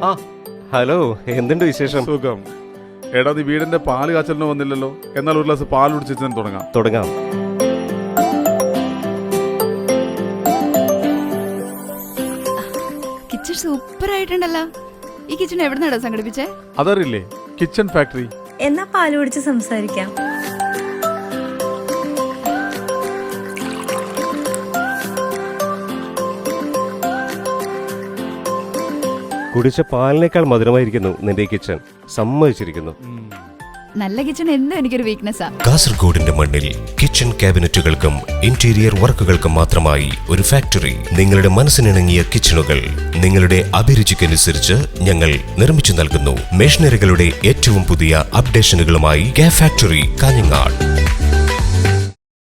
ആ ഹലോ, എന്തുണ്ട് വിശേഷം? സുഖം. എടാ, നീ വീടിന്റെ പാല് കാച്ചലിന് വന്നില്ലല്ലോ. എന്നാൽ ഒരു ഗ്ലാസ് പാൽ കുടിച്ചിട്ട് തുടങ്ങാം. കിച്ചൺ സൂപ്പർ ആയിട്ടുണ്ടല്ലോ. ഈ കിച്ചൺ എവിടുന്നാടാ സംഘടിപ്പിച്ചേ? അതറിയില്ലേ, കിച്ചൺ ഫാക്ടറി. എന്നാ പാല് കുടിച്ച് സംസാരിക്കാം. കുടിച്ച പാലിനേക്കാൾ മധുരമായിരിക്കുന്നു നിന്റെ കിച്ചൺ. സമ്മതിച്ചിരിക്കുന്നു. നല്ല കിച്ചൺ എന്തോ എനിക്കൊരു വീക്ക്നെസ്സാ. കാസർഗോഡിന്റെ മണ്ണിൽ കിച്ചൺ ക്യാബിനറ്റുകൾക്കും ഇന്റീരിയർ വർക്കുകൾക്കും മാത്രമായി ഒരു ഫാക്ടറി. നിങ്ങളുടെ മനസ്സിനിണങ്ങിയ കിച്ചണുകൾ നിങ്ങളുടെ അഭിരുചിക്കനുസരിച്ച് ഞങ്ങൾ നിർമ്മിച്ചു നൽകുന്നു. മെഷീനറികളുടെ ഏറ്റവും പുതിയ അപ്ഡേഷനുകളുമായി കെ ഫാക്ടറി കാഞ്ഞങ്ങാട്.